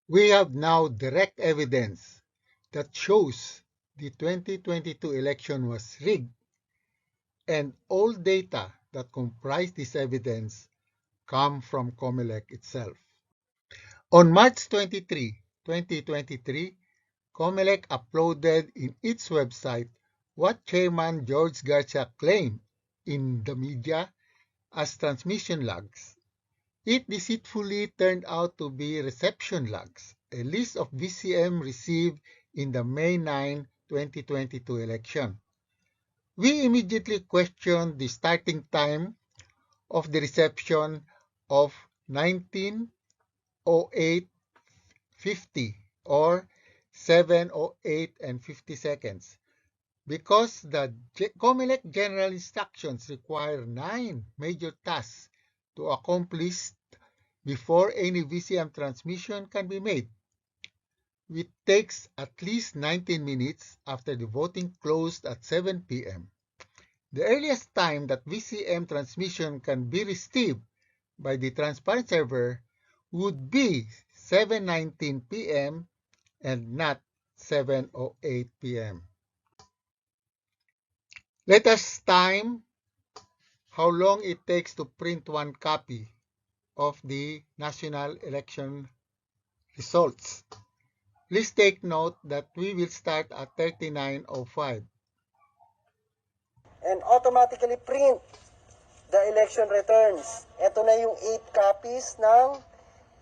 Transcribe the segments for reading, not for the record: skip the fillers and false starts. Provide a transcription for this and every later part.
We have now direct evidence that shows the 2022 election was rigged, and all data that comprise this evidence come from COMELEC itself. On March 23, 2023, COMELEC uploaded in its website what Chairman George Garcia claimed in the media as transmission logs. It deceitfully turned out to be reception logs, a list of VCM received in the May 9, 2022 election. We immediately questioned the starting time of the reception of 19:08:50 or 7:08 and 50 seconds because the COMELEC general instructions require 9 major tasks to accomplish before any VCM transmission can be made. It takes at least 19 minutes after the voting closed at 7 p.m. The earliest time that VCM transmission can be received by the transparent server would be 7:19 p.m. and not 7:08 p.m. Let us time how long it takes to print one copy of the national election results. Please take note that we will start at 39:05. And automatically print the election returns. Ito na yung 8 copies ng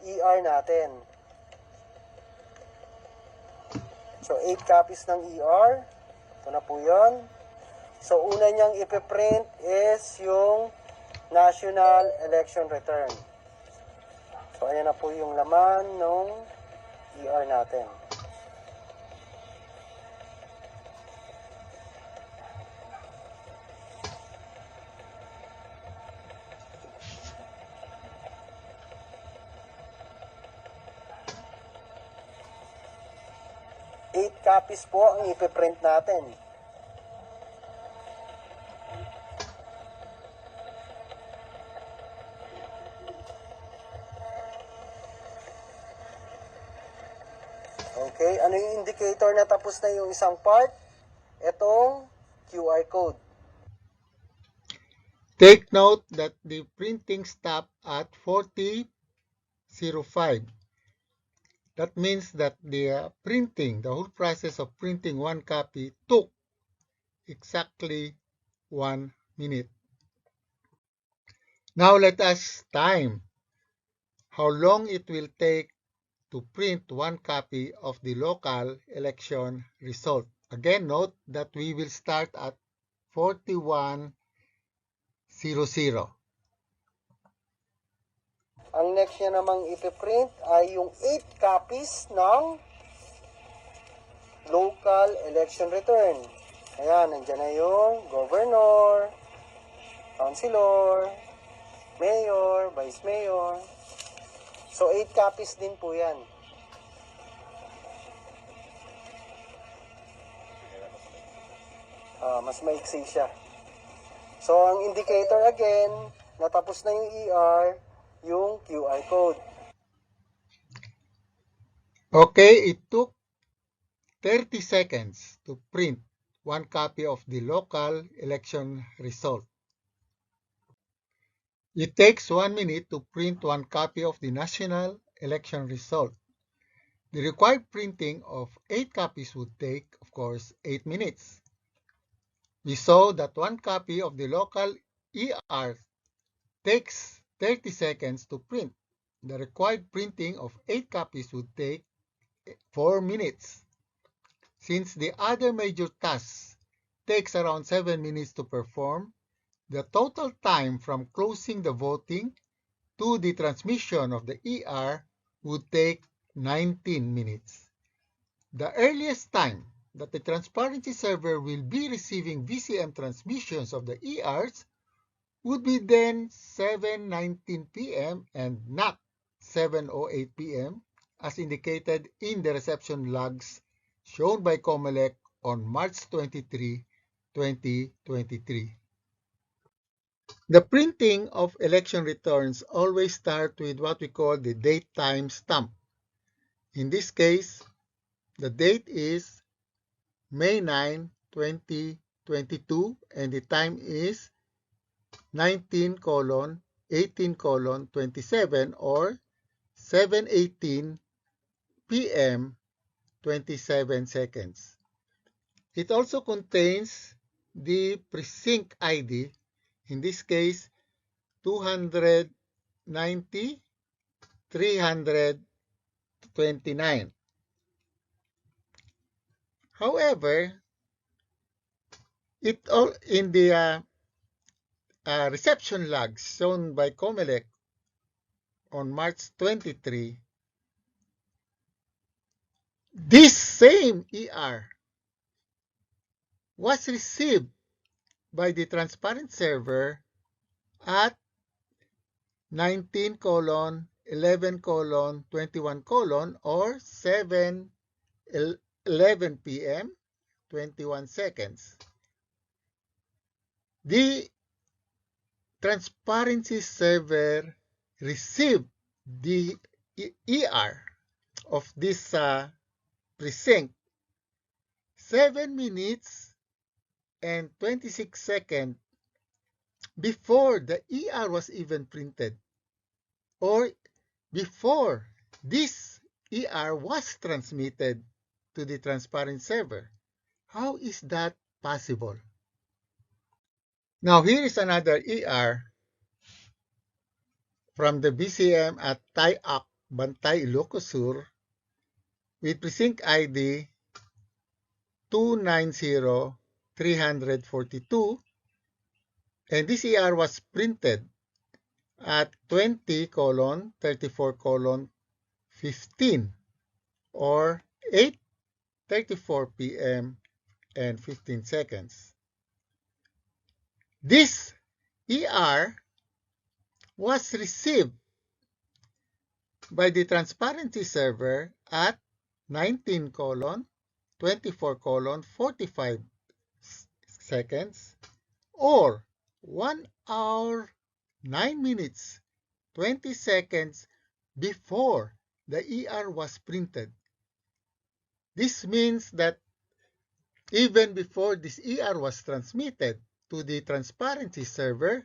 ER natin. So 8 copies ng ER. Ito na po yun. So una niyang ipiprint is yung National Election Return. So ayan na po yung laman ng ER natin. Copies po ang ipiprint natin. Okay, ano yung indicator na tapos na yung isang part? Itong QR code. Take note that the printing stopped at 40:05. That means that the whole process of printing one copy took exactly 1 minute. Now let us time how long it will take to print one copy of the local election result. Again, note that we will start at 41:00. Ang next niya namang ipiprint ay yung 8 copies ng local election return. Ayan, nandiyan na yung governor, councilor, mayor, vice mayor. So 8 copies din po yan. Mas maiksi siya. So ang indicator again, natapos na yung ER, yung QR code. Okay, it took 30 seconds to print one copy of the local election result. It takes 1 minute to print one copy of the national election result. The required printing of 8 copies would take, of course, 8 minutes. We saw that one copy of the local ER takes 30 seconds to print. The required printing of 8 copies would take 4 minutes. Since the other major tasks takes around 7 minutes to perform, the total time from closing the voting to the transmission of the ER would take 19 minutes. The earliest time that the transparency server will be receiving VCM transmissions of the ERs would be then 7:19 p.m. and not 7:08 p.m. as indicated in the reception logs shown by COMELEC on March 23, 2023. The printing of election returns always starts with what we call the date time stamp. In this case, the date is May 9, 2022, and the time is 19:18:27 or 7:18 p.m. 27 seconds. It also contains the precinct ID, in this case 290-329. However, it all in the reception logs shown by COMELEC on March 23, this same ER was received by the transparent server at 19:11:21 or 7:11 p.m. 21 seconds. The transparency server received the ER of this precinct 7 minutes and 26 seconds before the ER was even printed, or before this ER was transmitted to the transparent server. How is that possible? Now here is another ER from the BCM at Tayac, Bantay, Ilocos Sur with precinct ID 290-342, and this ER was printed at 20:34:15 or 8:34 p.m. and 15 seconds. This ER was received by the transparency server at 19:24:45 seconds or 1 hour 9 minutes 20 seconds before the ER was printed. This means that even before this ER was transmitted to the transparency server,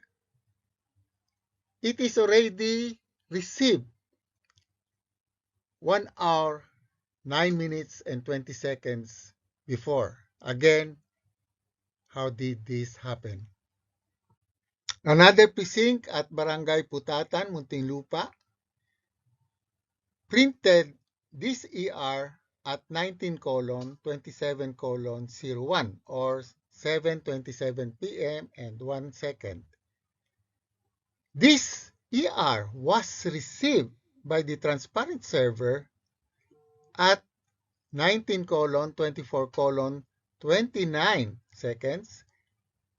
it is already received 1 hour 9 minutes and 20 seconds before. Again, how did this happen? Another precinct at Barangay Putatan, Muntinlupa, printed this ER at 19:27:01 or 7:27 p.m. and 1 second. This ER was received by the transparent server at 19:24:29 seconds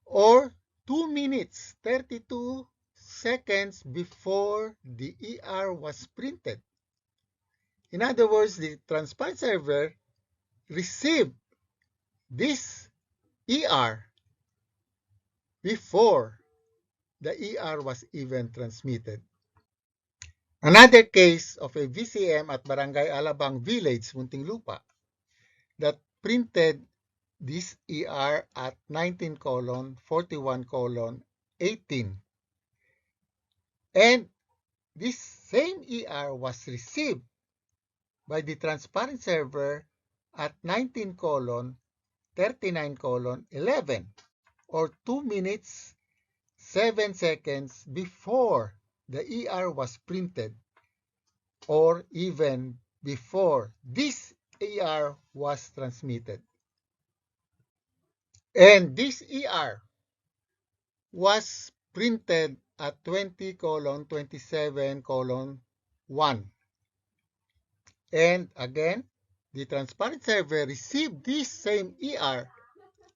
or 2 minutes 32 seconds before the ER was printed. In other words, the transparent server received this ER before the ER was even transmitted. Another case of a VCM at Barangay Alabang Village, Muntinlupa, that printed this ER at 19:41:18. And this same ER was received by the transparent server at 19:39:11 or 2 minutes 7 seconds before the ER was printed, or even before this ER was transmitted. And this ER was printed at 20:27:1. And again, the transparent server received this same ER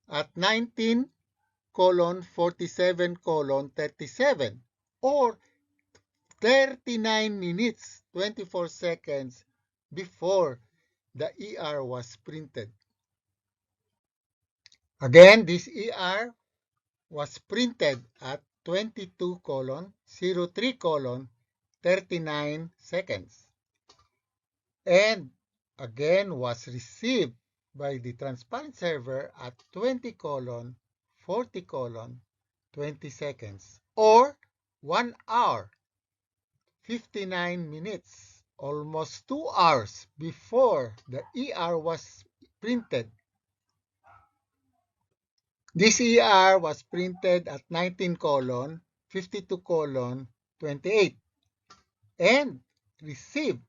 at 19:47:37 or 39 minutes 24 seconds before the ER was printed. Again, this ER was printed at 22:03:39 seconds. And again was received by the transparent server at 20:40:20 seconds, or 1 hour 59 minutes, almost 2 hours before the ER was printed. This ER was printed at 19:52:28 and received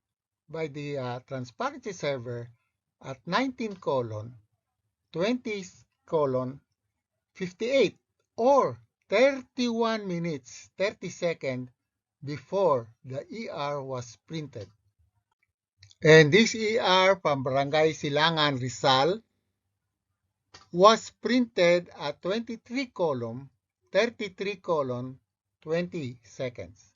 by the transparency server at 19:20:58, or 31 minutes 30 seconds before the ER was printed. And this ER from Barangay Silangan, Rizal was printed at 23:33:20 seconds.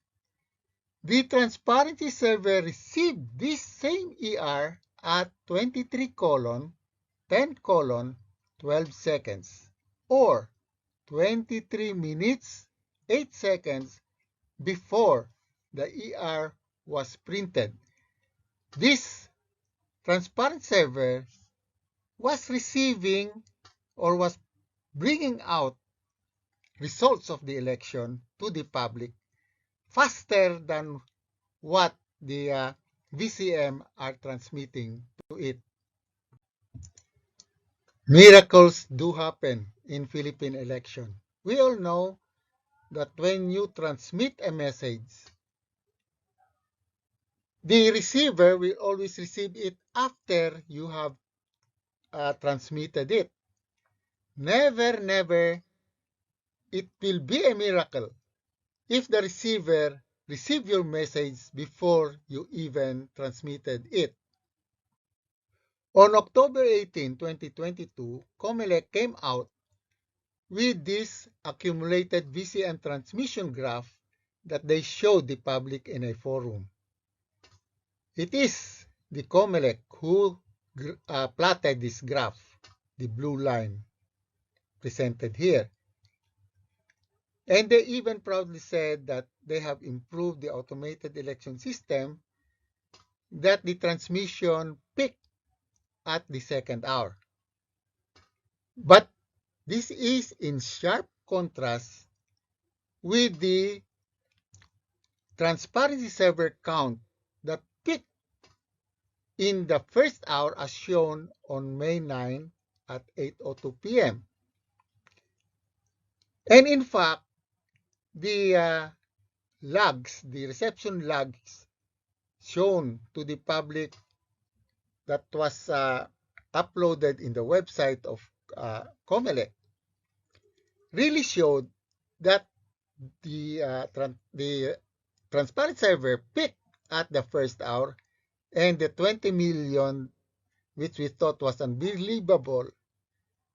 The transparency server received this same ER at 23:10:12 seconds, or 23 minutes 8 seconds before the ER was printed. This transparent server was receiving or was bringing out results of the election to the public faster than what the VCM are transmitting to it. Miracles do happen in Philippine election. We all know that when you transmit a message, the receiver will always receive it after you have transmitted it. Never, it will be a miracle if the receiver received your message before you even transmitted it. On October 18, 2022, COMELEC came out with this accumulated VCM transmission graph that they showed the public in a forum. It is the COMELEC who plotted this graph, the blue line presented here. And they even proudly said that they have improved the automated election system, that the transmission peaked at the second hour. But this is in sharp contrast with the transparency server count that peaked in the first hour as shown on May 9 at 8:02 p.m. And in fact, the logs, the reception logs shown to the public that was uploaded in the website of COMELEC really showed that the transparent server peaked at the first hour, and the 20 million, which we thought was unbelievable,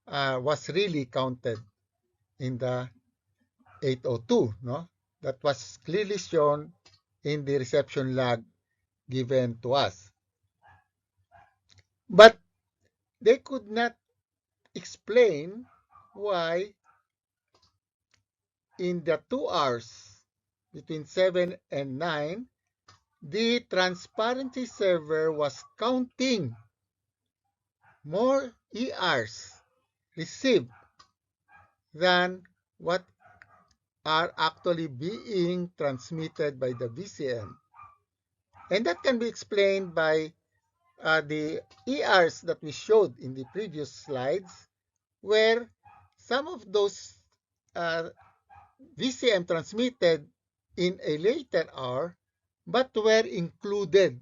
was really counted in the 8:02, no? That was clearly shown in the reception log given to us. But they could not explain why in the 2 hours between 7 and 9, the transparency server was counting more ERs received than what are actually being transmitted by the VCM. And that can be explained by the ERs that we showed in the previous slides, where some of those VCM transmitted in a later hour but were included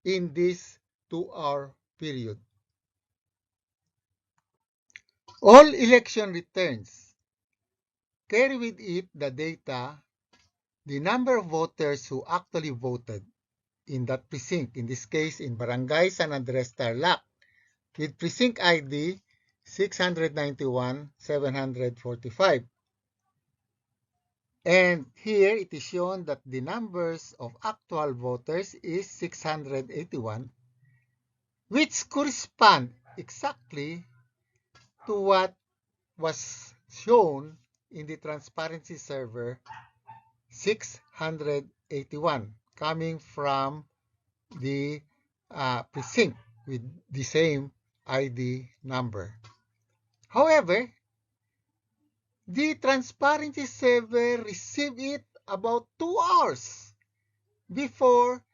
in this 2-hour period. All election returns carry with it the data, the number of voters who actually voted in that precinct, in this case in Barangay San Andres Tarlac, with precinct ID 691,745. And here it is shown that the numbers of actual voters is 681, which correspond exactly to what was shown in the transparency server, 681, coming from the precinct with the same ID number. However, the transparency server received it about 2 hours before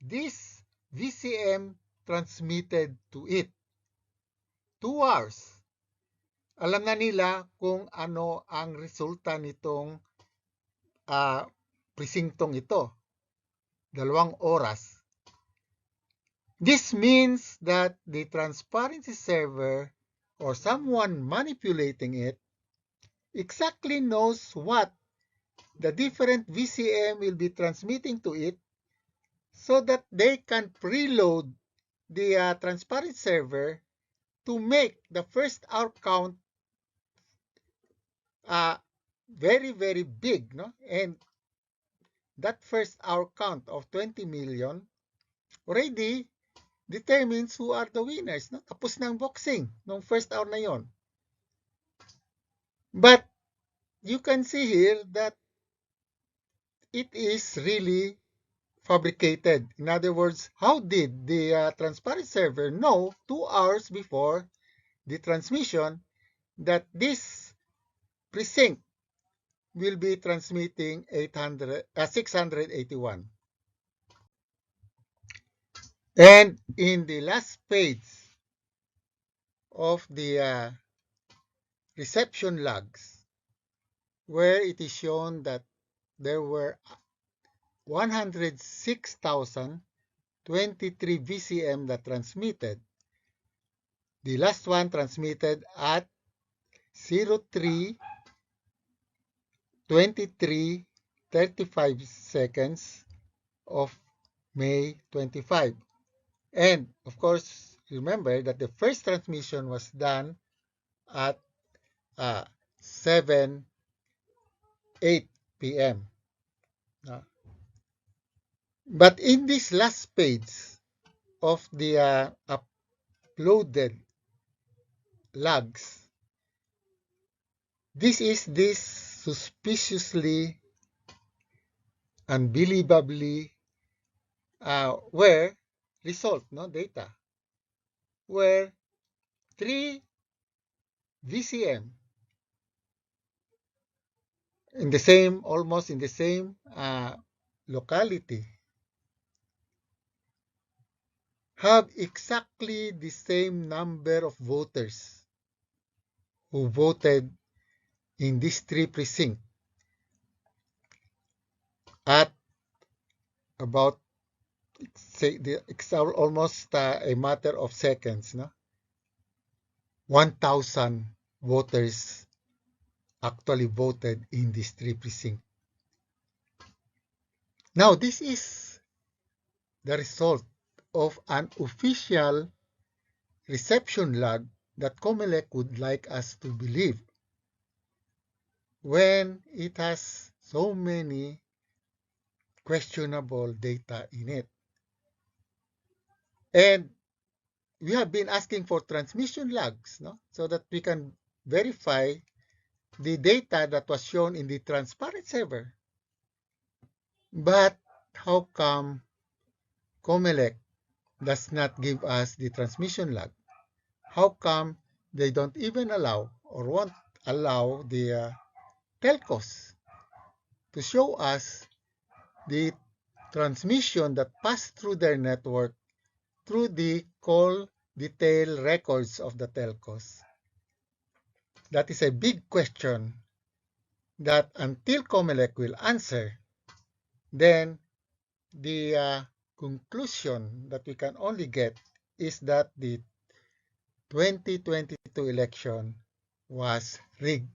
this VCM transmitted to it. 2 hours. Alam na nila kung ano ang resulta nitong presintong ito. 2 oras. This means that the transparency server or someone manipulating it exactly knows what the different VCM will be transmitting to it so that they can preload the transparency server to make the first hour count very, very big, no? And that first hour count of 20 million already determines who are the winners, no? Tapos ng boxing nung first hour na yon. But you can see here that it is really fabricated. In other words, how did the transparency server know 2 hours before the transmission that this precinct will be transmitting 681? And in the last page of the reception logs, where it is shown that there were 106,023 VCM that transmitted. The last one transmitted at 03:23:35 seconds of May 25. And of course, remember that the first transmission was done at 7:08 p.m. But in this last page of the uploaded logs, this is this suspiciously, unbelievably, where result, no data, where 3 VCM in the same, almost in the same locality have exactly the same number of voters who voted in these 3 precincts at about, say, it's almost a matter of seconds, no? 1,000 voters actually voted in these 3 precincts. Now, this is the result of an official reception log that COMELEC would like us to believe when it has so many questionable data in it. And we have been asking for transmission logs, no? So that we can verify the data that was shown in the transparent server. But how come COMELEC does not give us the transmission log? How come they don't even allow or won't allow the telcos to show us the transmission that passed through their network through the call detail records of the telcos? That is a big question that until COMELEC will answer, then the conclusion that we can only get is that the 2022 election was rigged.